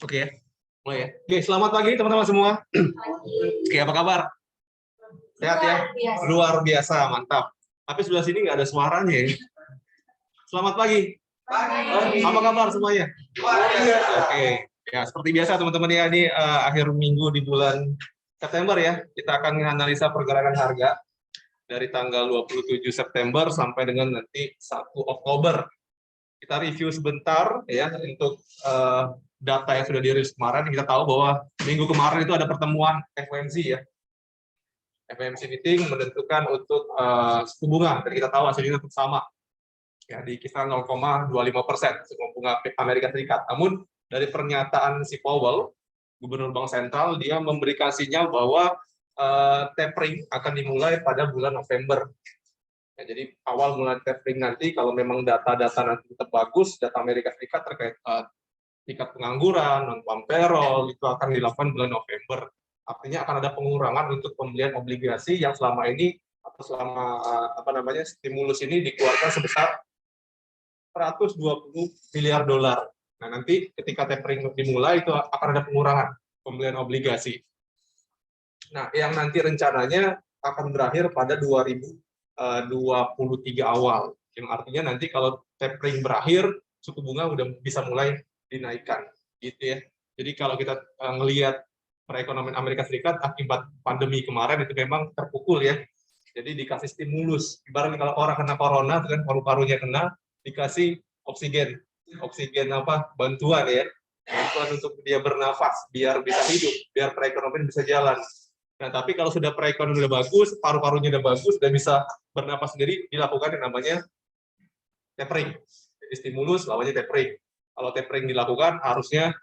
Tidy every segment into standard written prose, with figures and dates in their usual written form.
Oke ya, mulai ya. Oke, selamat pagi teman-teman semua. Oke, apa kabar? Sehat ya? Luar biasa, mantap. Tapi sebelah sini nggak ada suaranya ya. Selamat pagi. Apa kabar semuanya? Oke, ya seperti biasa teman-teman ya, ini akhir minggu di bulan September ya. Kita akan menganalisa pergerakan harga dari tanggal 27 September sampai dengan nanti 1 Oktober. Kita review sebentar ya untuk data yang sudah dirilis kemarin. Kita tahu bahwa minggu kemarin itu ada pertemuan FOMC ya. FOMC meeting menentukan untuk suku bunga, dan kita tahu hasilnya tetap sama ya, di kisaran 0,25% suku bunga Amerika Serikat. Namun dari pernyataan si Powell, Gubernur Bank Sentral, dia memberikan sinyal bahwa tapering akan dimulai pada bulan November. Ya, jadi awal mulai tapering nanti, kalau memang data-data nanti tetap bagus, data Amerika Serikat terkait tingkat pengangguran, non-farm payroll, itu akan dilakukan bulan November. Artinya akan ada pengurangan untuk pembelian obligasi yang selama ini atau selama stimulus ini dikeluarkan sebesar 120 miliar dolar. Nah, nanti ketika tapering dimulai itu akan ada pengurangan pembelian obligasi. Nah, yang nanti rencananya akan berakhir pada 2023 awal. Yang artinya nanti kalau tapering berakhir, suku bunga udah bisa mulai dinaikkan, gitu ya. Jadi kalau kita ngelihat perekonomian Amerika Serikat akibat pandemi kemarin itu memang terpukul ya. Jadi dikasih stimulus. Ibaratnya kalau orang kena corona, itu kan paru-parunya kena, dikasih oksigen bantuan ya, bantuan untuk dia bernafas, biar bisa hidup, biar perekonomian bisa jalan. Nah, tapi kalau sudah perekonomian udah bagus, paru-parunya udah bagus, udah bisa bernafas sendiri, dilakukan yang namanya tapering. Jadi stimulus lawannya tapering. Kalau tapering dilakukan, harusnya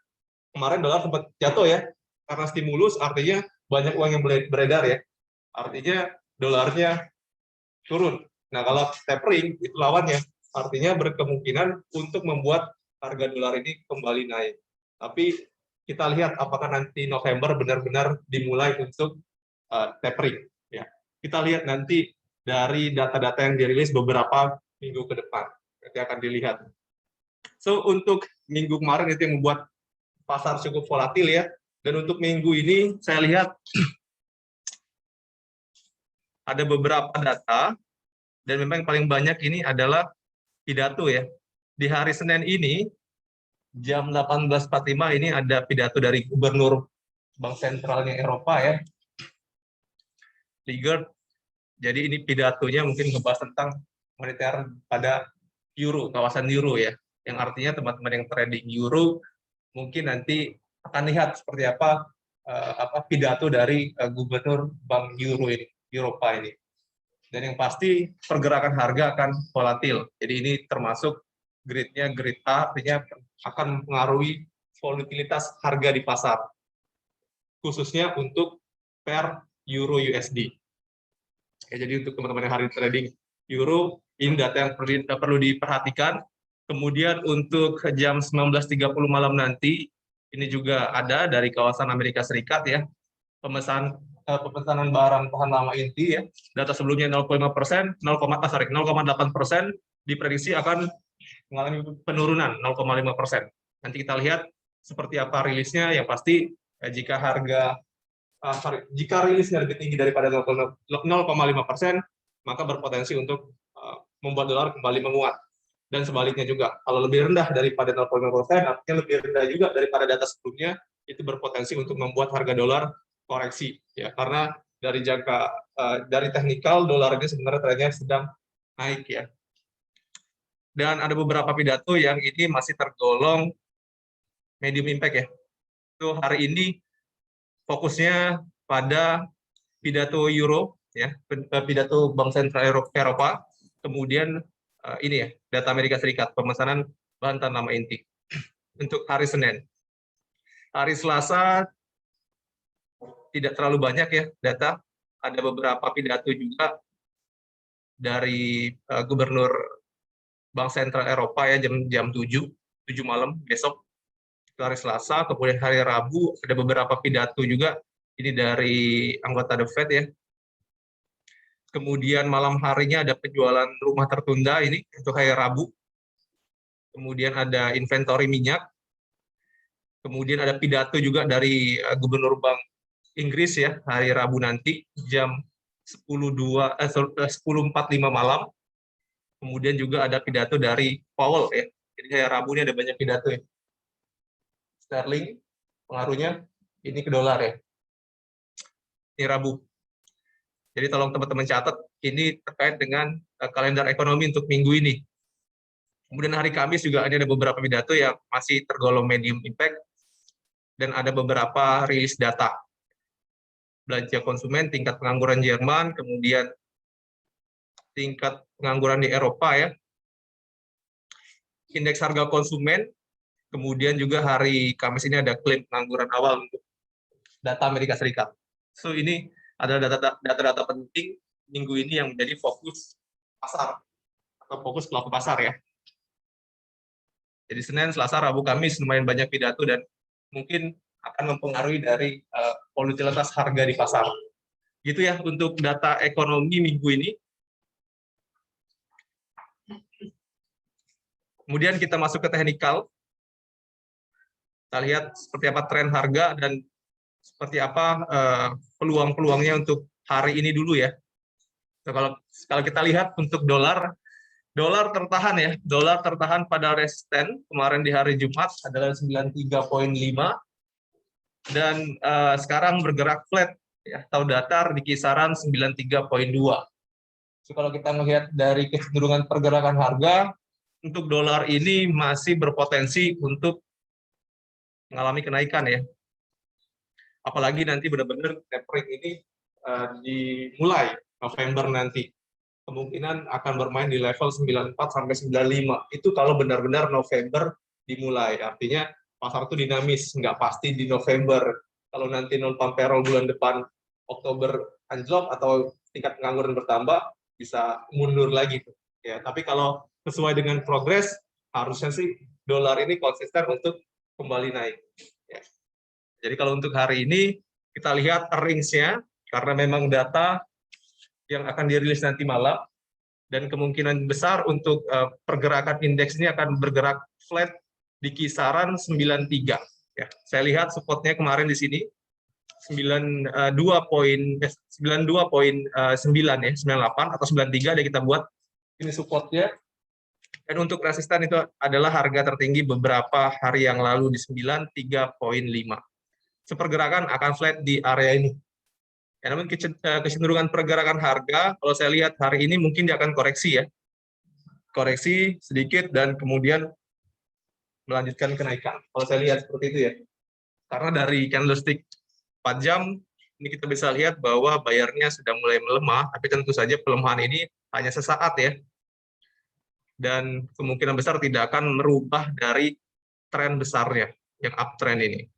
kemarin dolar sempat jatuh ya, karena stimulus artinya banyak uang yang beredar ya, artinya dolarnya turun. Nah, kalau tapering itu lawannya, artinya berkemungkinan untuk membuat harga dolar ini kembali naik. Tapi kita lihat apakah nanti November benar-benar dimulai untuk tapering. Ya, kita lihat nanti dari data-data yang dirilis beberapa minggu ke depan, nanti akan dilihat. So, untuk minggu kemarin itu yang membuat pasar cukup volatil ya. Dan untuk minggu ini saya lihat ada beberapa data, dan memang yang paling banyak ini adalah pidato ya. Di hari Senin ini, jam 18.45 ini ada pidato dari Gubernur Bank Sentralnya Eropa ya, Lagarde. Jadi ini pidatonya mungkin ngebahas tentang moneter pada euro, kawasan euro ya. Yang artinya teman-teman yang trading euro mungkin nanti akan lihat seperti apa pidato dari Gubernur Bank Eropa ini. Dan yang pasti pergerakan harga akan volatil. Jadi ini termasuk grade-nya grade A, artinya akan mempengaruhi volatilitas harga di pasar, khususnya untuk per euro USD. Ya, jadi untuk teman-teman yang hari trading euro, ini data yang perlu diperhatikan. Kemudian untuk jam 19.30 malam nanti, ini juga ada dari kawasan Amerika Serikat ya, pemesanan barang tahan lama inti ya. Data sebelumnya 0,5%, 0,8% diprediksi akan mengalami penurunan 0,5%. Nanti kita lihat seperti apa rilisnya. Yang pasti jika rilisnya lebih tinggi daripada 0,5%, maka berpotensi untuk membuat dolar kembali menguat. Dan sebaliknya juga, kalau lebih rendah daripada 0,5%, artinya lebih rendah juga daripada data sebelumnya, itu berpotensi untuk membuat harga dolar koreksi ya, karena dari teknikal dolar ini sebenarnya trennya sedang naik ya. Dan ada beberapa pidato yang ini masih tergolong medium impact ya. Itu hari ini fokusnya pada pidato euro ya, pidato Bank Sentral Eropa, kemudian ini ya, data Amerika Serikat, pemesanan bahan tahan lama inti untuk hari Senin. Hari Selasa tidak terlalu banyak ya data, ada beberapa pidato juga dari Gubernur Bank Sentral Eropa ya, jam 7 malam besok, itu hari Selasa. Kemudian hari Rabu ada beberapa pidato juga, ini dari anggota The Fed ya. Kemudian malam harinya ada penjualan rumah tertunda ini untuk hari Rabu. Kemudian ada inventory minyak. Kemudian ada pidato juga dari Gubernur Bank Inggris ya, hari Rabu nanti jam 10.45 malam. Kemudian juga ada pidato dari Powell ya. Jadi hari Rabu ini ada banyak pidato ya. Sterling pengaruhnya ini ke dolar ya. Ini Rabu. Jadi tolong teman-teman catat, ini terkait dengan kalender ekonomi untuk minggu ini. Kemudian hari Kamis juga ada beberapa pidato yang masih tergolong medium impact, dan ada beberapa rilis data. Belanja konsumen, tingkat pengangguran Jerman, kemudian tingkat pengangguran di Eropa ya. Indeks harga konsumen, kemudian juga hari Kamis ini ada klaim pengangguran awal untuk data Amerika Serikat. So ini adalah data-data penting minggu ini yang menjadi fokus pasar atau fokus pelaku pasar ya. Jadi Senin, Selasa, Rabu, Kamis lumayan banyak pidato dan mungkin akan mempengaruhi dari volatilitas harga di pasar. Gitu ya untuk data ekonomi minggu ini. Kemudian kita masuk ke teknikal. Kita lihat seperti apa tren harga dan seperti apa peluang-peluangnya untuk hari ini dulu ya. So, kalau kita lihat untuk dolar tertahan ya. Dolar tertahan pada resisten kemarin di hari Jumat adalah 93,5 dan sekarang bergerak flat ya, atau datar di kisaran 93,2. So, kalau kita melihat dari kecenderungan pergerakan harga untuk dolar ini masih berpotensi untuk mengalami kenaikan ya. Apalagi nanti benar-benar tapering ini dimulai November nanti. Kemungkinan akan bermain di level 94 sampai 95. Itu kalau benar-benar November dimulai. Artinya pasar itu dinamis, nggak pasti di November. Kalau nanti non-farm payroll bulan depan Oktober anjlok atau tingkat pengangguran bertambah, bisa mundur lagi. Ya, tapi kalau sesuai dengan progres, harusnya sih dolar ini konsisten untuk kembali naik. Ya. Jadi kalau untuk hari ini, kita lihat earnings-nya, karena memang data yang akan dirilis nanti malam, dan kemungkinan besar untuk pergerakan indeks ini akan bergerak flat di kisaran 93. Ya, saya lihat support-nya kemarin di sini 92,9 ya, 98 atau 93 yang kita buat ini support-nya. Dan untuk resisten itu adalah harga tertinggi beberapa hari yang lalu di 93,5. Pergerakan akan flat di area ini. Ya, namun kecenderungan pergerakan harga, kalau saya lihat hari ini mungkin dia akan koreksi ya. Koreksi sedikit dan kemudian melanjutkan kenaikan. Kalau saya lihat seperti itu ya. Karena dari candlestick 4 jam, ini kita bisa lihat bahwa bayarnya sudah mulai melemah, tapi tentu saja pelemahan ini hanya sesaat ya. Dan kemungkinan besar tidak akan merubah dari tren besarnya, yang uptrend ini.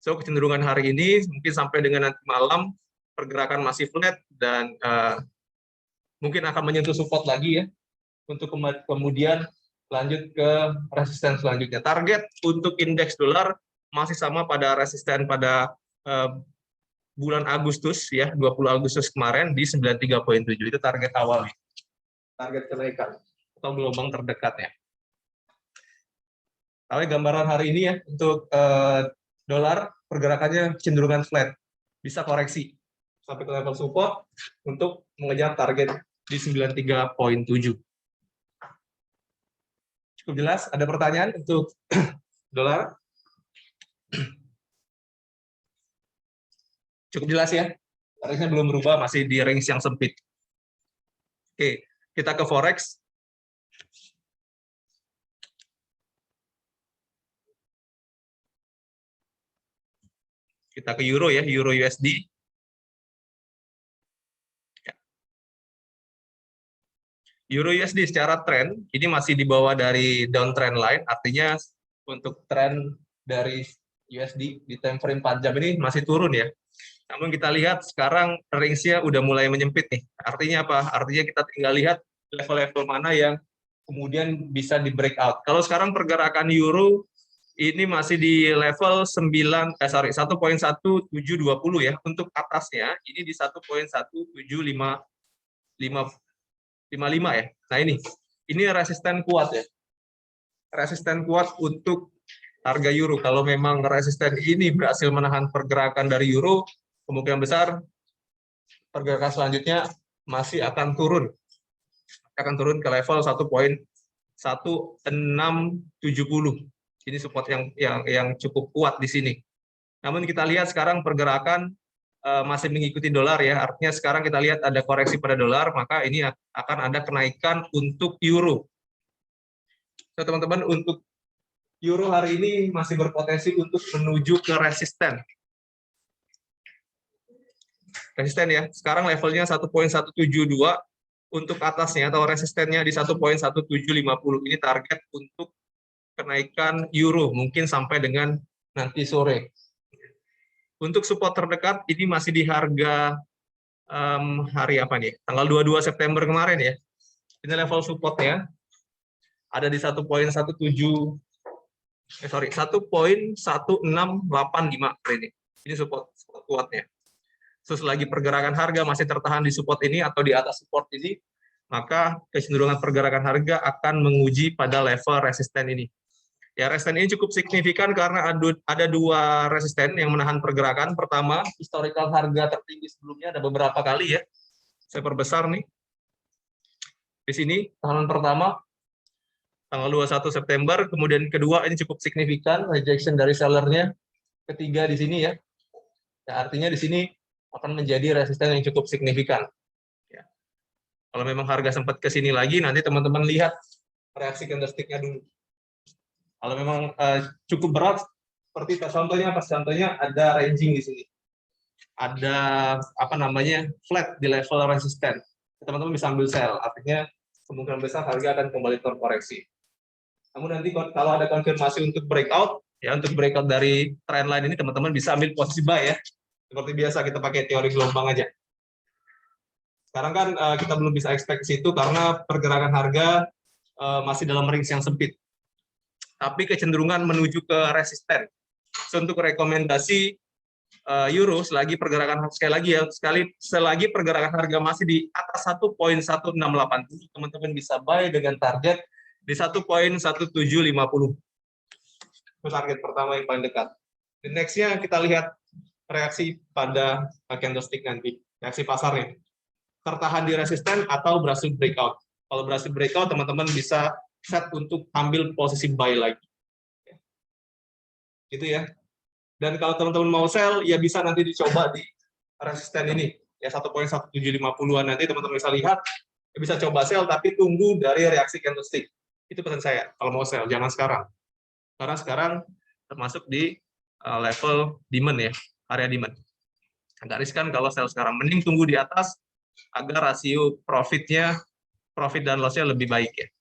So, kecenderungan hari ini mungkin sampai dengan nanti malam pergerakan masih flat dan mungkin akan menyentuh support lagi ya untuk kemudian lanjut ke resisten selanjutnya. Target untuk indeks dolar masih sama pada resisten pada bulan Agustus ya, 20 Agustus kemarin di 93,7. Itu target awal. Target kenaikan atau gelombang terdekatnya. Tapi gambaran hari ini ya untuk dolar pergerakannya cenderungan flat, bisa koreksi sampai ke level support untuk mengejar target di 93,7. Cukup jelas? Ada pertanyaan untuk dolar? Cukup jelas ya? Targetnya belum berubah, masih di range yang sempit. Oke, kita ke forex. Kita ke euro ya, euro USD. Euro USD secara tren ini masih di bawah dari downtrend line, artinya untuk tren dari USD di time frame 4 jam ini masih turun ya. Namun kita lihat sekarang range-nya udah mulai menyempit nih. Artinya apa? Artinya kita tinggal lihat level-level mana yang kemudian bisa di breakout. Kalau sekarang pergerakan euro ini masih di level 1.1720 ya. Untuk atasnya ini di 1.1755 ya. Nah ini resisten kuat ya. Resisten kuat untuk harga euro. Kalau memang resisten ini berhasil menahan pergerakan dari euro, kemungkinan besar pergerakan selanjutnya masih akan turun. Akan turun ke level 1.1670. Ini support yang cukup kuat di sini. Namun kita lihat sekarang pergerakan masih mengikuti dolar ya. Artinya sekarang kita lihat ada koreksi pada dolar, maka ini akan ada kenaikan untuk euro. So, teman-teman, untuk euro hari ini masih berpotensi untuk menuju ke resisten. Resisten ya. Sekarang levelnya 1.172, untuk atasnya atau resistennya di 1.1750. Ini target untuk kenaikan euro mungkin sampai dengan nanti sore. Untuk support terdekat ini masih di harga hari apa nih? Tanggal 22 September kemarin ya. Ini level supportnya ada di 1.1685 ini. Ini support kuatnya. Terus lagi pergerakan harga masih tertahan di support ini atau di atas support ini, maka kecenderungan pergerakan harga akan menguji pada level resisten ini. Ya, resisten ini cukup signifikan karena ada dua resisten yang menahan pergerakan. Pertama, historical harga tertinggi sebelumnya ada beberapa kali ya. Saya perbesar nih. Di sini, tahanan pertama, tanggal 21 September. Kemudian kedua, ini cukup signifikan, rejection dari sellernya. Ketiga di sini ya. Ya, artinya di sini akan menjadi resisten yang cukup signifikan. Ya. Kalau memang harga sempat ke sini lagi, nanti teman-teman lihat reaksi candlestick-nya dulu. Kalau memang cukup berat, seperti contohnya ada ranging di sini, ada flat di level resisten, teman-teman bisa ambil sell, artinya kemungkinan besar harga akan kembali terkoreksi. Namun nanti kalau ada konfirmasi untuk breakout, ya untuk breakout dari trendline ini teman-teman bisa ambil posisi buy ya, seperti biasa kita pakai teori gelombang aja. Sekarang kan kita belum bisa expect situ karena pergerakan harga masih dalam range yang sempit. Tapi kecenderungan menuju ke resisten. So, untuk rekomendasi euro selagi pergerakan selagi pergerakan harga masih di atas 1.1680, teman-teman bisa buy dengan target di 1.1750. Itu target pertama yang paling dekat. The next-nya kita lihat reaksi pada candlestick nanti, reaksi pasarnya. Tertahan di resisten atau berhasil breakout. Kalau berhasil breakout, teman-teman bisa set untuk ambil posisi buy lagi. Gitu ya. Dan kalau teman-teman mau sell, ya bisa nanti dicoba di resisten ini. Ya 1.1750-an nanti teman-teman bisa lihat, ya bisa coba sell, tapi tunggu dari reaksi candlestick. Itu pesan saya, kalau mau sell, jangan sekarang. Karena sekarang termasuk di level demand ya, area demand. Agak riskan kalau sell sekarang. Mending tunggu di atas, agar rasio profit dan loss-nya lebih baik ya.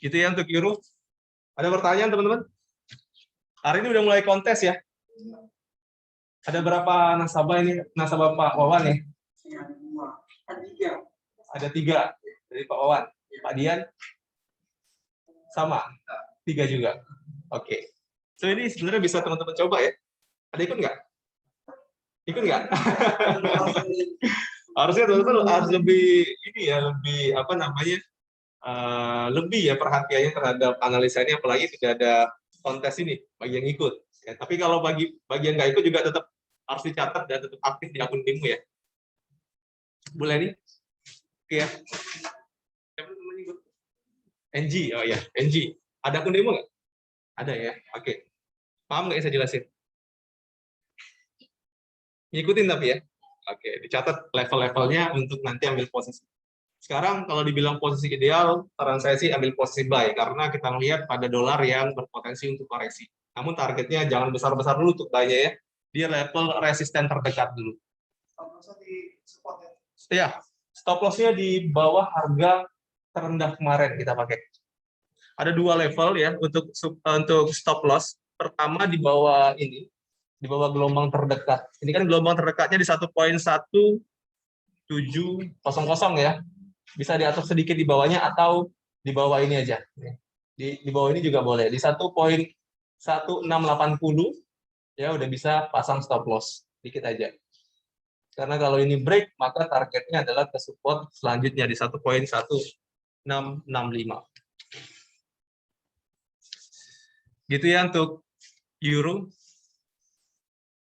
Gitu ya untuk euro. Ada pertanyaan teman-teman? Hari ini udah mulai kontes ya. Ada berapa nasabah ini? Nasabah Pak Wawan ya? Ada 3 dari Pak Wawan. Pak Dian? Sama? 3 juga. Oke. So ini sebenarnya bisa teman-teman coba ya. Ada ikut nggak? Ikut nggak? Harusnya teman-teman harus lebih lebih ya perhatiannya terhadap analisanya, apalagi tidak ada kontes ini bagi yang ikut. Ya, tapi kalau bagi yang nggak ikut juga tetap harus dicatat dan tetap aktif di akun timmu ya. Boleh nih? Oke ya. NG, oh ya, NG. Ada akun demo nggak? Ada ya, oke. Paham nggak saya jelasin? Ngikutin tapi ya. Oke, dicatat level-levelnya untuk nanti ambil posisi. Sekarang kalau dibilang posisi ideal, saran saya sih ambil posisi buy, karena kita melihat pada dolar yang berpotensi untuk koreksi. Namun targetnya jangan besar-besar dulu untuk buy-nya ya. Di level resisten terdekat dulu. Ya, stop loss-nya di bawah harga terendah kemarin kita pakai. Ada 2 level ya untuk stop loss. Pertama di bawah ini, di bawah gelombang terdekat. Ini kan gelombang terdekatnya di 1.1700 ya. Bisa diatur sedikit di bawahnya atau di bawah ini aja. Di bawah ini juga boleh. Di 1.1680 ya udah bisa pasang stop loss dikit aja. Karena kalau ini break, maka targetnya adalah ke support selanjutnya di 1.1665. Gitu ya untuk euro.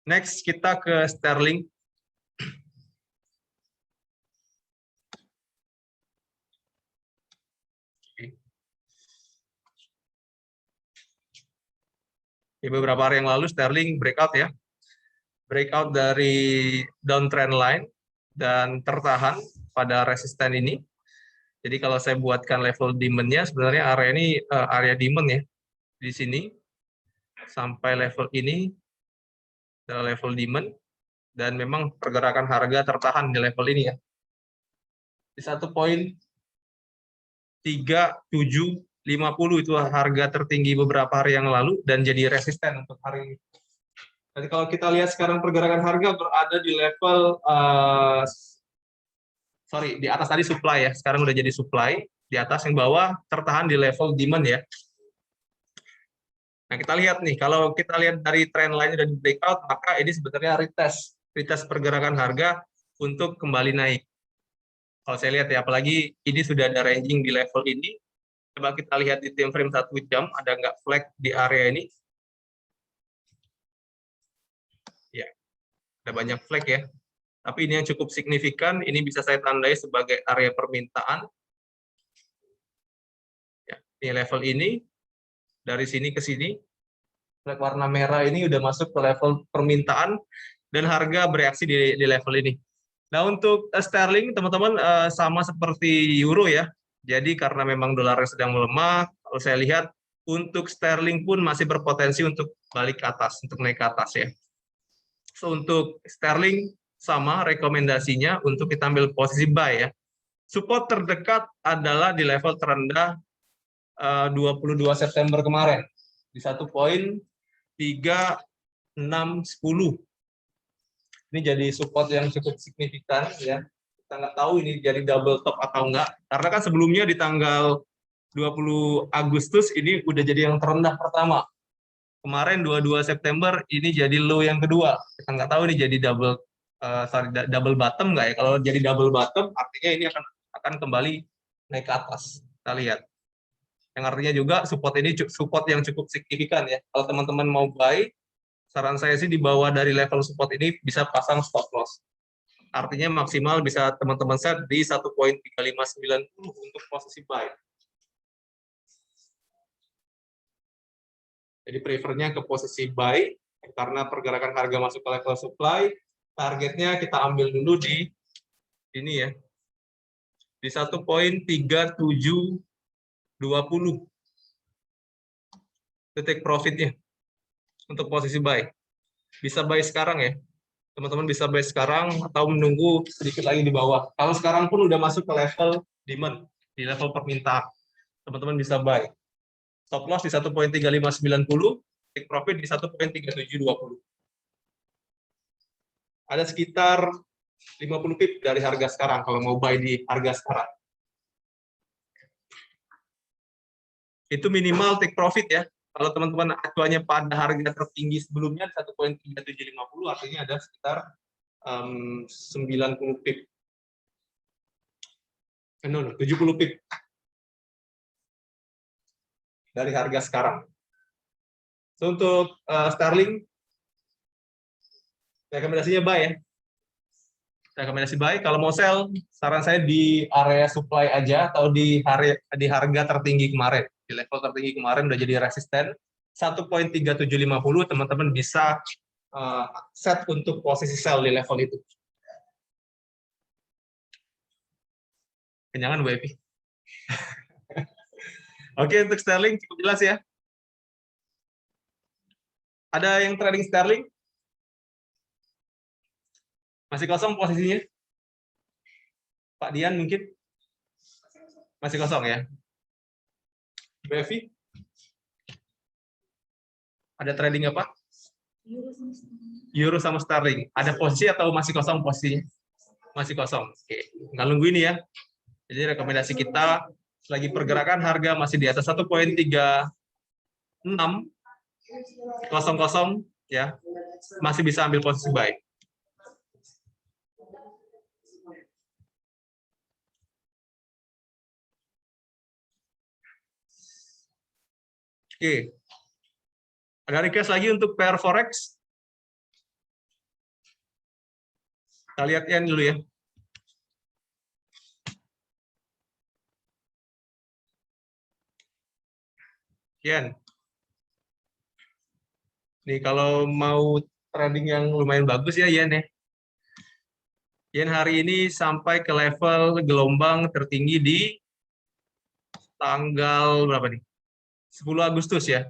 Next kita ke sterling. Di beberapa hari yang lalu sterling breakout ya. Breakout dari downtrend line dan tertahan pada resisten ini. Jadi kalau saya buatkan level demand-nya, sebenarnya area ini area demand ya. Di sini sampai level ini adalah level demand, dan memang pergerakan harga tertahan di level ini ya. Di 1.3750 itu harga tertinggi beberapa hari yang lalu dan jadi resisten untuk hari ini. Jadi kalau kita lihat sekarang pergerakan harga berada di level di atas tadi supply ya, sekarang udah jadi supply, di atas, yang bawah tertahan di level demand ya. Nah, kita lihat nih, kalau kita lihat dari trend line dan breakout, maka ini sebenarnya retest pergerakan harga untuk kembali naik. Kalau saya lihat ya, apalagi ini sudah ada ranging di level ini. Coba kita lihat di time frame 1 jam, ada nggak flag di area ini? Ya, ada banyak flag ya. Tapi ini yang cukup signifikan, ini bisa saya tandai sebagai area permintaan. Ya, ini level ini, dari sini ke sini, flag warna merah ini udah masuk ke level permintaan, dan harga bereaksi di level ini. Nah, untuk sterling, teman-teman, sama seperti euro ya. Jadi karena memang dolarnya sedang melemah, kalau saya lihat untuk sterling pun masih berpotensi untuk balik ke atas, untuk naik ke atas ya. So, untuk sterling sama rekomendasinya untuk kita ambil posisi buy ya. Support terdekat adalah di level terendah 22 September kemarin di 1.3610. Ini jadi support yang cukup signifikan ya. Kita nggak tahu ini jadi double top atau enggak, karena kan sebelumnya di tanggal 20 Agustus ini udah jadi yang terendah pertama. Kemarin 22 September ini jadi low yang kedua. Kita nggak tahu ini jadi double bottom nggak ya. Kalau jadi double bottom artinya ini akan kembali naik ke atas. Kita lihat. Yang artinya juga support ini support yang cukup signifikan ya. Kalau teman-teman mau buy, saran saya sih di bawah dari level support ini bisa pasang stop loss. Artinya maksimal bisa teman-teman set di 1.3590 untuk posisi buy. Jadi prefernya ke posisi buy, karena pergerakan harga masuk ke level supply, targetnya kita ambil dulu di ini ya, di 1.3720. Titik profitnya untuk posisi buy. Bisa buy sekarang ya. Teman-teman bisa buy sekarang atau menunggu sedikit lagi di bawah. Kalau sekarang pun udah masuk ke level demand, di level permintaan. Teman-teman bisa buy. Stop loss di 1.3590, take profit di 1.3720. Ada sekitar 50 pip dari harga sekarang kalau mau buy di harga sekarang. Itu minimal take profit ya. Kalau teman-teman acuannya pada harga tertinggi sebelumnya 1.3750, artinya ada sekitar 90 pip. 70 pip dari harga sekarang. So, untuk sterling, rekomendasinya buy ya. Rekomendasi buy. Kalau mau sell, saran saya di area supply aja atau di harga tertinggi kemarin. Di level tertinggi kemarin udah jadi resisten 1.3750, teman-teman bisa set untuk posisi sell di level itu. Kenyangan Bu Evi. Oke, untuk sterling cukup jelas ya. Ada yang trading sterling? Masih kosong posisinya? Pak Dian mungkin? Masih kosong ya? Bu Evi? Ada trading apa? Euro sama sterling. Ada posisi atau masih kosong posisinya? Masih kosong. Oke, nggak nunggu ini ya. Jadi rekomendasi kita, selagi pergerakan harga masih di atas 1.3600 ya, masih bisa ambil posisi buy. Oke. Ada request lagi untuk pair forex? Kita lihat yen dulu ya. Yen. Nih kalau mau trading yang lumayan bagus ya yen ya. Yen hari ini sampai ke level gelombang tertinggi di tanggal berapa nih? 10 Agustus ya.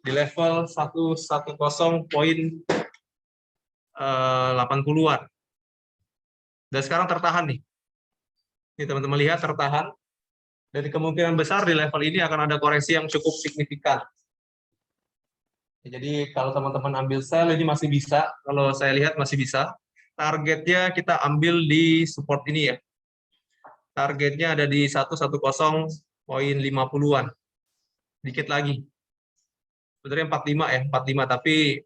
Di level 110.80-an. Dan sekarang tertahan nih. Ini teman-teman lihat tertahan. Dan kemungkinan besar di level ini akan ada koreksi yang cukup signifikan. Jadi kalau teman-teman ambil sell ini masih bisa. Kalau saya lihat masih bisa. Targetnya kita ambil di support ini ya. Targetnya ada di 110.50-an. Dikit lagi. Sebenarnya 45 ya, 45, tapi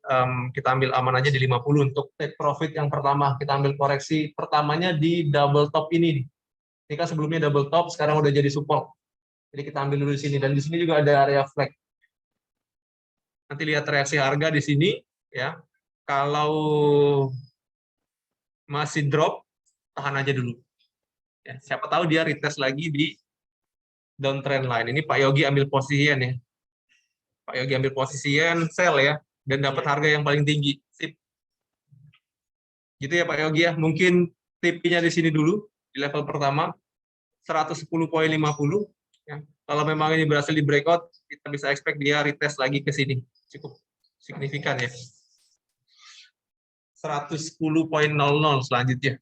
kita ambil aman aja di 50 untuk take profit yang pertama. Kita ambil koreksi pertamanya di double top ini. Ini kan sebelumnya double top, sekarang udah jadi support. Jadi kita ambil dulu di sini, dan di sini juga ada area flag. Nanti lihat reaksi harga di sini, ya. Kalau masih drop, tahan aja dulu. Ya, siapa tahu dia retest lagi di downtrend line. Ini Pak Yogi ambil posisi ya. Pak Yogi ambil posisi yen, sell ya, dan dapat harga yang paling tinggi. Sip. Gitu ya Pak Yogi ya. Mungkin TP-nya di sini dulu, di level pertama, 110.50. Ya. Kalau memang ini berhasil di breakout, kita bisa expect dia retest lagi ke sini. Cukup signifikan ya. 110.00 selanjutnya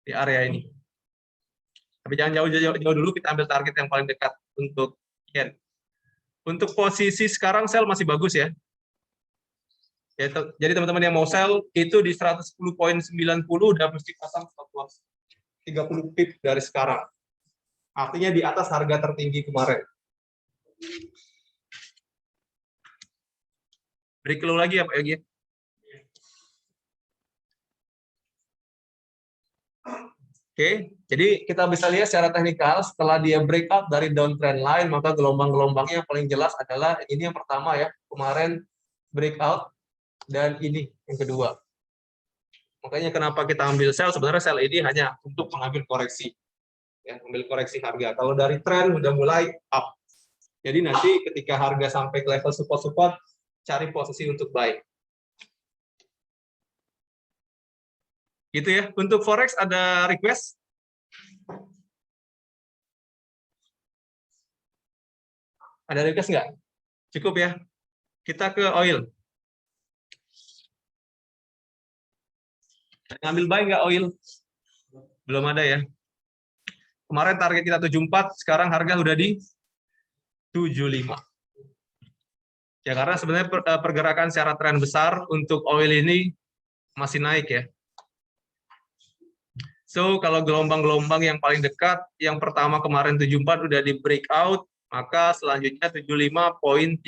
di area ini. Tapi jangan jauh-jauh dulu, kita ambil target yang paling dekat untuk yen. Untuk posisi sekarang sell masih bagus ya. Jadi teman-teman yang mau sell itu di 110.90 udah mesti pasang stop loss 30 pip dari sekarang. Artinya di atas harga tertinggi kemarin. Break low lagi ya Pak Yogi. Oke, jadi kita bisa lihat secara teknikal setelah dia breakout dari downtrend line, maka gelombang-gelombangnya yang paling jelas adalah ini yang pertama ya, kemarin breakout, dan ini yang kedua. Makanya kenapa kita ambil sell, sebenarnya sell ini hanya untuk mengambil koreksi. Ya, ambil koreksi harga. Kalau dari tren udah mulai up. Jadi nanti ketika harga sampai ke level support-support, cari posisi untuk buy. Gitu ya. Untuk forex ada request? Ada request nggak? Cukup ya. Kita ke oil. Ngambil buy nggak oil? Belum ada ya. Kemarin target kita 74, sekarang harga udah di 75. Ya karena sebenarnya pergerakan secara tren besar untuk oil ini masih naik ya. So, kalau gelombang-gelombang yang paling dekat, yang pertama kemarin 74 udah di breakout, maka selanjutnya 75.37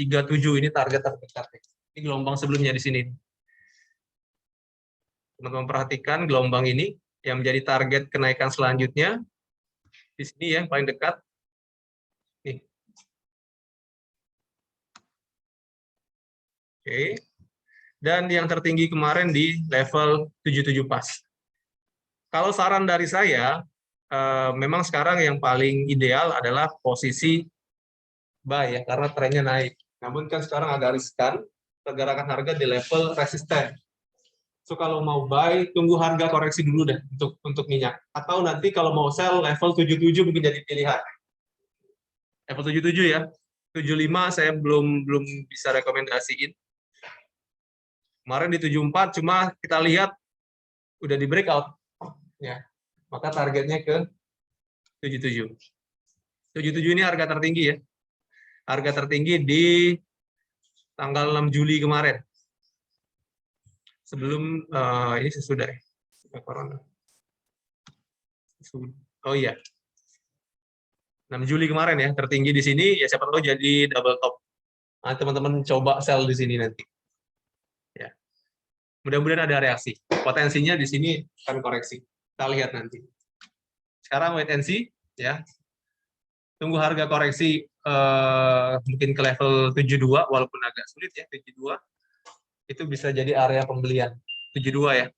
ini target terdekat. Ini gelombang sebelumnya di sini. Teman-teman perhatikan gelombang ini yang menjadi target kenaikan selanjutnya di sini ya, paling dekat. Nih. Oke. Dan yang tertinggi kemarin di level 77 pas. Kalau saran dari saya, memang sekarang yang paling ideal adalah posisi buy ya, karena trennya naik. Namun kan sekarang agak riskan, pergerakan harga di level resisten. So kalau mau buy, tunggu harga koreksi dulu deh untuk minyak. Atau nanti kalau mau sell level 77 mungkin jadi pilihan. Level 77 ya. 75 saya belum bisa rekomendasiin. Kemarin di 74 cuma kita lihat udah di breakout ya. Maka targetnya ke 77. 77 ini harga tertinggi ya. Harga tertinggi di tanggal 6 Juli kemarin. Sebelum ini sesudah corona. Oh iya. 6 Juli kemarin ya, tertinggi di sini, ya siapa tahu jadi double top. Nah, teman-teman coba sell di sini nanti. Ya. Mudah-mudahan ada reaksi. Potensinya di sini akan koreksi. Kita lihat nanti. Sekarang wait and see ya. tunggu harga koreksi mungkin ke level 72, walaupun agak sulit ya, 72 itu bisa jadi area pembelian, 72 ya.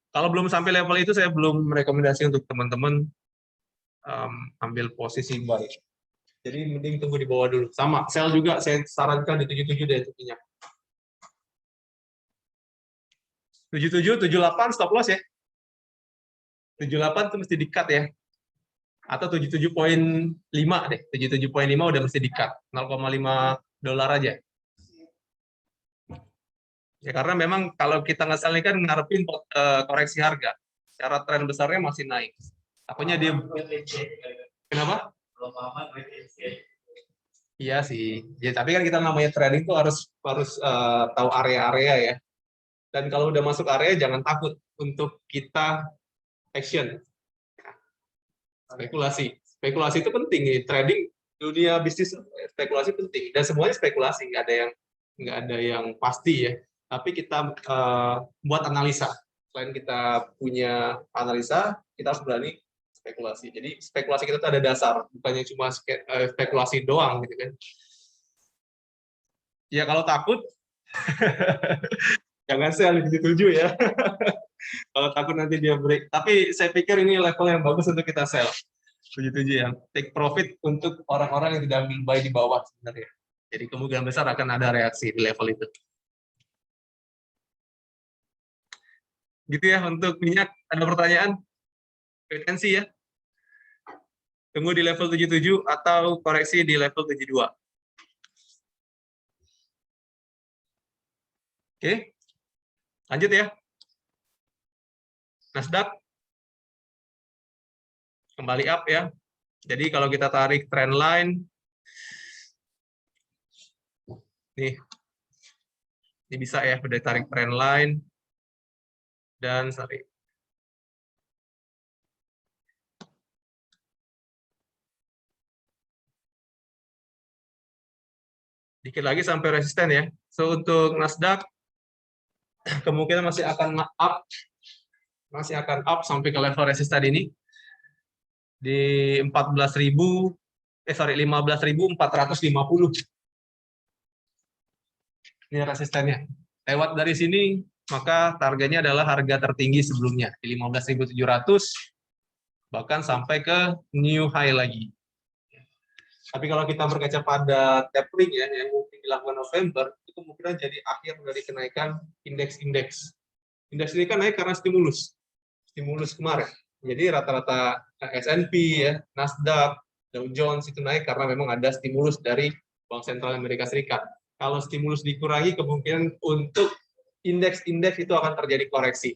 Kalau belum sampai level itu, saya belum merekomendasi untuk teman-teman ambil posisi buy. Jadi mending tunggu di bawah dulu. Sama, sell juga saya sarankan di 77 deh untuk minyak. 77, 78 stop loss ya. 78 itu mesti di-cut ya. Atau 77,5 deh. 77,5 udah mesti di-cut. 0,5 dolar aja. Ya karena memang kalau kita nge-sell ini kan ngarepin koreksi harga. Secara tren besarnya masih naik. Takutnya dia... Kenapa? Iya sih. Ya, tapi kan kita namanya trading tuh harus tahu area-area ya. Dan kalau udah masuk area jangan takut untuk kita action. Spekulasi. Spekulasi itu penting nih. Trading, dunia bisnis spekulasi penting. Dan semuanya spekulasi, nggak ada yang pasti ya. Tapi kita buat analisa. Selain kita punya analisa, kita harus berani spekulasi. Jadi spekulasi kita tuh ada dasar, bukannya cuma spekulasi doang gitu kan. Ya kalau takut jangan sell di 77 ya. Kalau takut nanti dia break. Tapi saya pikir ini level yang bagus untuk kita sell. 77 ya. Take profit untuk orang-orang yang tidak ambil buy di bawah sebenarnya. Jadi kemungkinan besar akan ada reaksi di level itu. Gitu ya untuk minyak. Ada pertanyaan? Wait and see ya. Tunggu di level 77 atau koreksi di level 72. Oke. Lanjut ya. Nasdaq kembali up ya. Jadi kalau kita tarik trend line nih. Ini bisa ya, udah tarik trend line dan sorry. Dikit lagi sampai resisten ya. So untuk Nasdaq kemungkinan masih akan up sampai ke level resisten ini di 15.450. Ini resistennya. Lewat dari sini maka targetnya adalah harga tertinggi sebelumnya di 15.700 bahkan sampai ke new high lagi. Tapi kalau kita berkaca pada tapering ya yang mungkin dilakukan November, itu kemungkinan jadi akhir dari kenaikan indeks-indeks. Indeks ini kan naik karena stimulus kemarin. Jadi rata-rata S&P ya, Nasdaq, Dow Jones itu naik karena memang ada stimulus dari Bank Sentral Amerika Serikat. Kalau stimulus dikurangi, kemungkinan untuk indeks-indeks itu akan terjadi koreksi.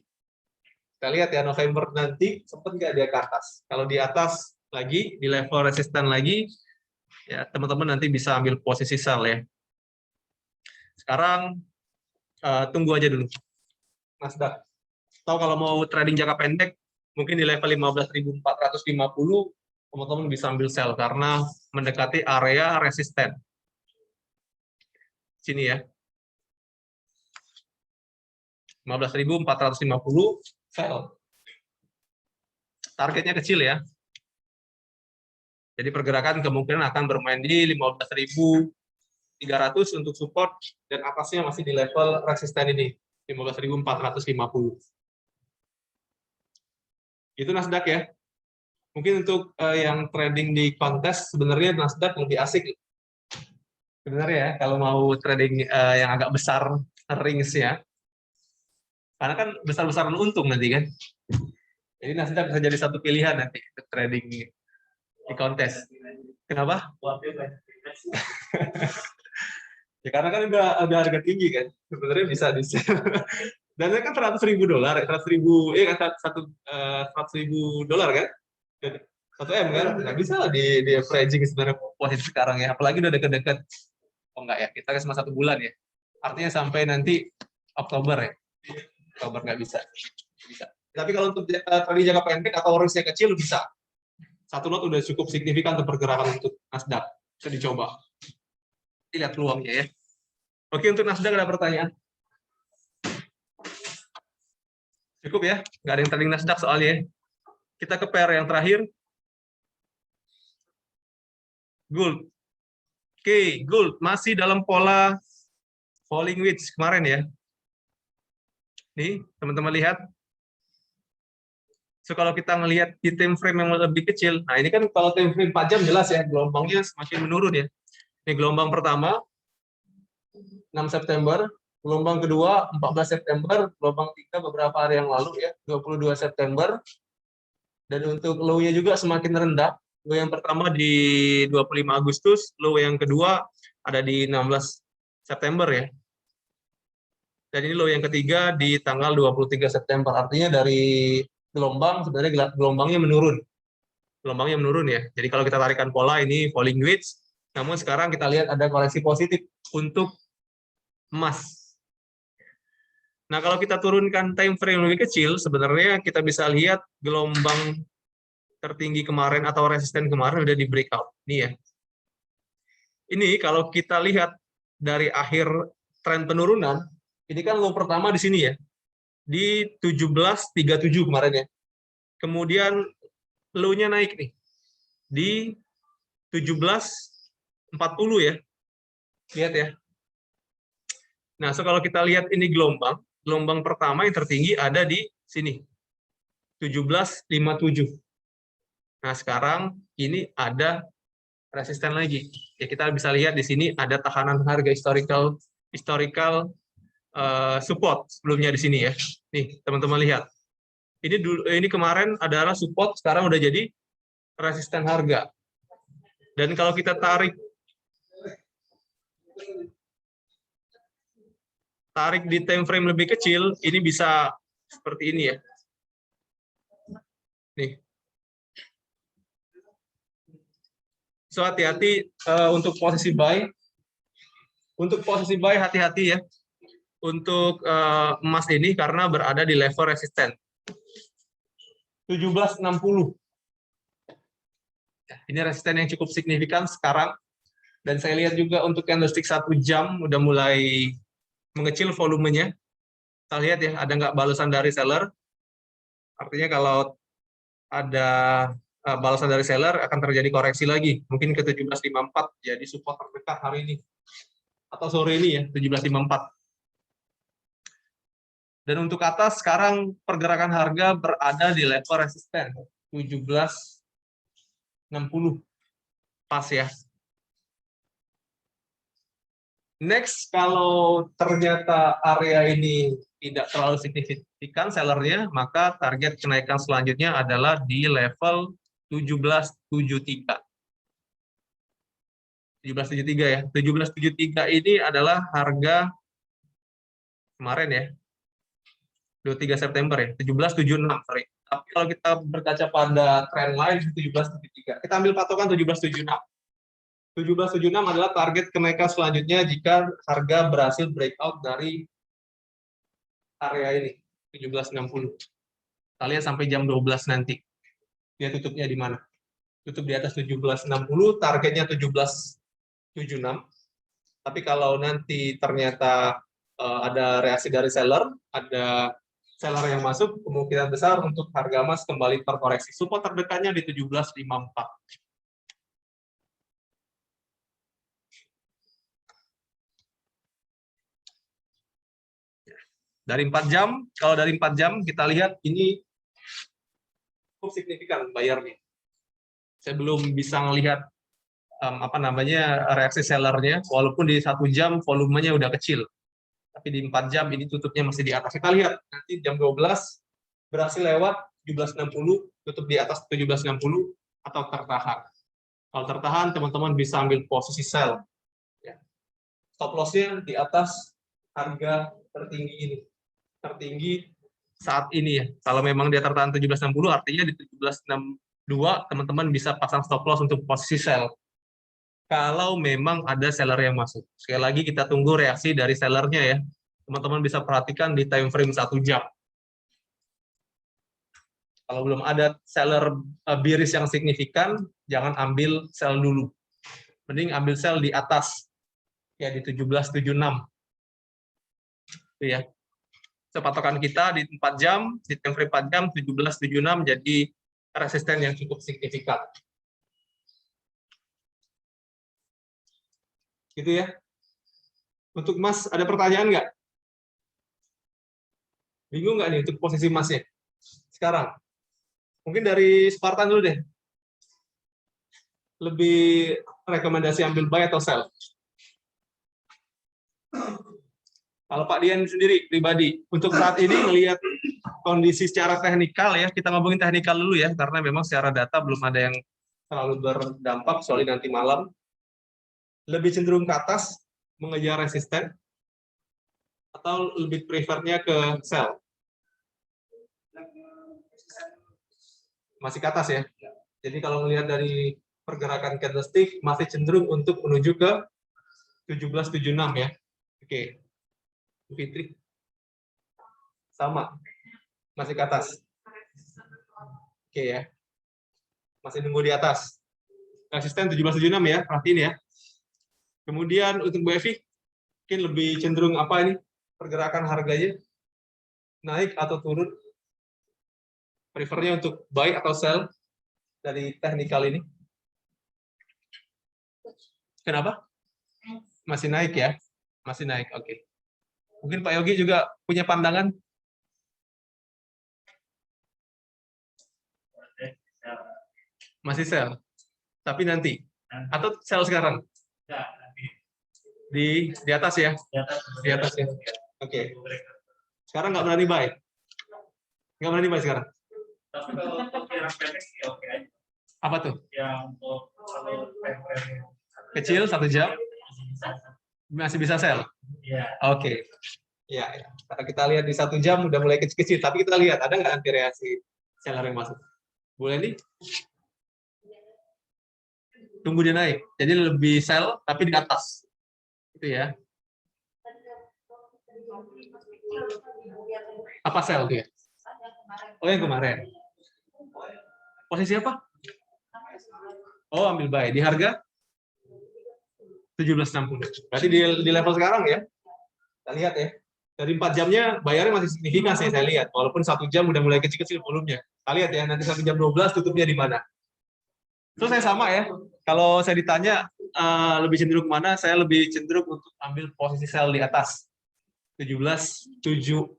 Kita lihat ya November nanti sempat nggak dia ke atas. Kalau di atas lagi di level resisten lagi, ya teman-teman nanti bisa ambil posisi sell ya. Sekarang tunggu aja dulu Nasdaq. Atau kalau mau trading jangka pendek mungkin di level 15.450 teman-teman bisa ambil sell karena mendekati area resisten. Sini ya. 15.450 sell. Targetnya kecil ya. Jadi pergerakan kemungkinan akan bermain di 15.300 untuk support dan atasnya masih di level resisten ini 15.450. Itu Nasdaq ya. Mungkin untuk yang trading di kontes sebenarnya Nasdaq lebih asik. Sebenarnya ya kalau mau trading yang agak besar rings ya. Karena kan besar-besaran untung nanti kan. Jadi Nasdaq bisa jadi satu pilihan nanti untuk trading di kontes. Kenapa? Ya karena kan udah harga tinggi kan. Sebenarnya bisa di dan kan $100.000 $100.000 kan. 1 M kan, nggak bisa lah di averaging sebenarnya posisi sekarang ya, apalagi udah deket-deket, oh enggak ya, kita kan cuma 1 bulan ya, artinya sampai nanti Oktober ya, Oktober nggak bisa. Tapi kalau untuk trading jangka pendek atau risknya kecil bisa, 1 lot udah cukup signifikan untuk pergerakan untuk Nasdaq, bisa dicoba, lihat peluangnya ya. Oke, untuk Nasdaq ada pertanyaan? Cukup ya, nggak ada yang trading Nasdaq soalnya. Kita ke pair yang terakhir. Gold. Oke, gold masih dalam pola falling wedge kemarin ya. Nih, teman-teman lihat. So, kalau kita ngelihat di time frame yang lebih kecil, nah ini kan kalau time frame 4 jam jelas ya, gelombangnya semakin menurun ya. Ini gelombang pertama, 6 September, gelombang kedua, 14 September, gelombang 3 beberapa hari yang lalu ya, 22 September, dan untuk low-nya juga semakin rendah. Low yang pertama di 25 Agustus, low yang kedua ada di 16 September ya. Dan ini low yang ketiga di tanggal 23 September. Artinya dari gelombang sebenarnya gelombangnya menurun. Gelombangnya menurun ya. Jadi kalau kita tarikan pola ini falling wedge, namun sekarang kita lihat ada koreksi positif untuk emas. Nah, kalau kita turunkan time frame lebih kecil, sebenarnya kita bisa lihat gelombang tertinggi kemarin atau resisten kemarin udah di breakout. Ini ya. Ini kalau kita lihat dari akhir tren penurunan, ini kan low pertama di sini ya. Di 17.37 kemarin ya. Kemudian low-nya naik nih. Di 17.40 ya. Lihat ya. Nah, so kalau kita lihat ini gelombang pertama yang tertinggi ada di sini. 17.57. Nah, sekarang ini ada resisten lagi. Ya, kita bisa lihat di sini ada tahanan harga historical support sebelumnya di sini ya. Nih, teman-teman lihat. Ini kemarin adalah support, sekarang udah jadi resisten harga. Dan kalau kita tarik di time frame lebih kecil, ini bisa seperti ini ya. Nih. So, hati-hati untuk posisi buy. Untuk posisi buy, hati-hati ya. Untuk emas ini karena berada di level resisten. 17.60. Ini resisten yang cukup signifikan sekarang. Dan saya lihat juga untuk candlestick 1 jam udah mulai mengecil volumenya. Kita lihat ya, ada nggak balasan dari seller. Artinya kalau ada balasan dari seller akan terjadi koreksi lagi. Mungkin ke 17.54 jadi support terdekat hari ini. Atau sore ini ya, 17.54. Dan untuk atas sekarang pergerakan harga berada di level resisten 17.60. Pas ya. Next, kalau ternyata area ini tidak terlalu signifikan sellernya, maka target kenaikan selanjutnya adalah di level 17.73. 17.73 ya. 17.73 ini adalah harga kemarin ya. 23 September ya. 17.76, sorry. Tapi kalau kita berkaca pada trend line 17.73. Kita ambil patokan 17.76. 17.76 adalah target kenaikan selanjutnya jika harga berhasil breakout dari area ini, 17.60. Kita lihat sampai jam 12 nanti. Dia tutupnya di mana? Tutup di atas 17.60, targetnya 17.76. Tapi kalau nanti ternyata ada reaksi dari seller, ada seller yang masuk, kemungkinan besar untuk harga emas kembali terkoreksi. Support terdekatnya di 17.54. Dari 4 jam, kalau dari 4 jam kita lihat ini cukup signifikan bayarnya. Saya belum bisa melihat reaksi sellernya, walaupun di 1 jam volumenya udah kecil. Tapi di 4 jam ini tutupnya masih di atas. Kita lihat nanti jam 12 berhasil lewat 17.60, tutup di atas 17.60 atau tertahan. Kalau tertahan, teman-teman bisa ambil posisi sell. Stop loss-nya di atas harga tertinggi ini. Tertinggi saat ini ya. Kalau memang dia tertahan 17.60, artinya di 17.62 teman-teman bisa pasang stop loss untuk posisi sell. Kalau memang ada seller yang masuk. Sekali lagi kita tunggu reaksi dari sellernya ya. Teman-teman bisa perhatikan di time frame 1 jam. Kalau belum ada seller bearish yang signifikan, jangan ambil sell dulu. Mending ambil sell di atas. Ya di 17.76. Itu ya. Patokan kita di 4 jam, di time frame 4 jam, 17.76 jadi resisten yang cukup signifikan. Gitu ya. Untuk emas, ada pertanyaan nggak? Bingung nggak nih untuk posisi emasnya? Sekarang. Mungkin dari Spartan dulu deh. Lebih rekomendasi ambil buy atau sell? Kalau Pak Dian sendiri pribadi, untuk saat ini melihat kondisi secara teknikal ya, kita ngomongin teknikal dulu ya, karena memang secara data belum ada yang terlalu berdampak, soalnya nanti malam. Lebih cenderung ke atas, mengejar resisten, atau lebih prefernya ke sell? Masih ke atas ya. Jadi kalau melihat dari pergerakan candlestick, masih cenderung untuk menuju ke 1776 ya. Oke. Fitri. Sama. Masih ke atas. Oke ya. Masih nunggu di atas. Resisten 1776 ya, perhatiin ya. Kemudian untuk Bu Evi, mungkin lebih cenderung apa ini? Pergerakan harganya naik atau turun? Prefernya untuk buy atau sell dari teknikal ini? Kenapa? Masih naik ya? Masih naik, oke. Mungkin Pak Yogi juga punya pandangan? Masih sell? Tapi nanti? Atau sell sekarang? Di atas ya? Di atas ya? Oke. Sekarang nggak berani buy? Nggak berani buy sekarang? Tapi kalau untuk yang pendek sih oke aja. Apa tuh? Yang untuk kalau Kecil 1 jam? Masih bisa sell? Iya. Oke. Ya, ya. Karena kita lihat di 1 jam udah mulai kecil-kecil, tapi kita lihat ada nggak nanti reaksi seller yang masuk. Boleh nih? Tunggu dia naik. Jadi lebih sell tapi di atas. Itu ya. Apa sell dia? Oh, yang kemarin. Posisi apa? Oh, ambil buy. Di harga 1760. Berarti di level sekarang ya. Kita lihat ya. Dari 4 jamnya bayarnya masih signifikan sih saya lihat. Walaupun 1 jam udah mulai kecil-kecil volumenya. Kita lihat ya, nanti 1 jam 12 tutupnya di mana. Terus saya sama ya. Kalau saya ditanya lebih cenderung kemana, saya lebih cenderung untuk ambil posisi sell di atas. 1774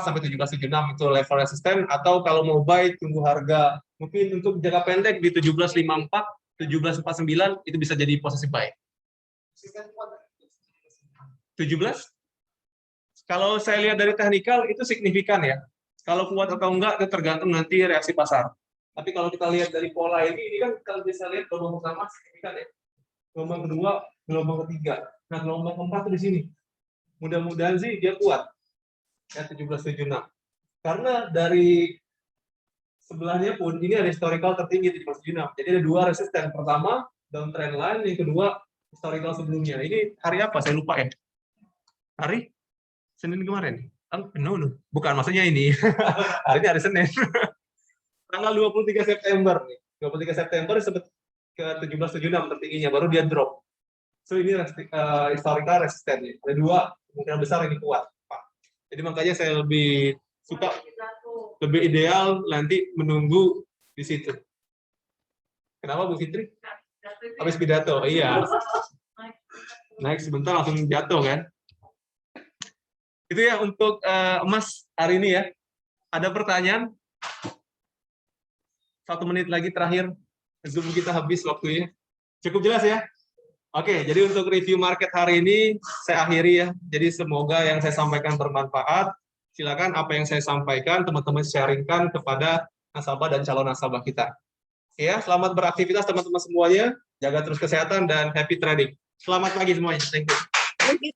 sampai 1776 itu level resisten, atau kalau mau buy tunggu harga mungkin untuk jangka pendek di 1754, 1749 itu bisa jadi posisi buy. 17? Kalau saya lihat dari teknikal itu signifikan ya. Kalau kuat atau enggak itu tergantung nanti reaksi pasar. Tapi kalau kita lihat dari pola ini kan kalau bisa lihat gelombang pertama signifikan ya. Gelombang kedua, gelombang ketiga. Nah, gelombang keempat itu di sini. Mudah-mudahan sih dia kuat. Ya 1776. Karena dari sebelahnya pun ini ada historical tertinggi 1776. Jadi ada 2 resisten. Pertama downtrend line, yang kedua historical sebelumnya. Ini hari apa? Saya lupa ya. Hari Senin kemarin. No, bukan, maksudnya ini. Hari ini hari Senin. Tanggal 23 September. 23 September sempat ke 1776 tertingginya, baru dia drop. So ini historical resistennya. Ada 2, kemungkinan besar ini kuat, Pak. Jadi makanya saya lebih suka, lebih ideal nanti menunggu di situ. Kenapa Bu Fitri? Habis pidato, iya. Naik sebentar langsung jatuh kan? Itu ya untuk emas hari ini ya. Ada pertanyaan? 1 menit lagi terakhir. Zoom kita habis waktunya. Cukup jelas ya? Oke, jadi untuk review market hari ini saya akhiri ya. Jadi semoga yang saya sampaikan bermanfaat. Silakan apa yang saya sampaikan teman-teman sharingkan kepada nasabah dan calon nasabah kita. Ya, selamat beraktivitas teman-teman semuanya. Jaga terus kesehatan dan happy trading. Selamat pagi semuanya. Thank you. Thank you.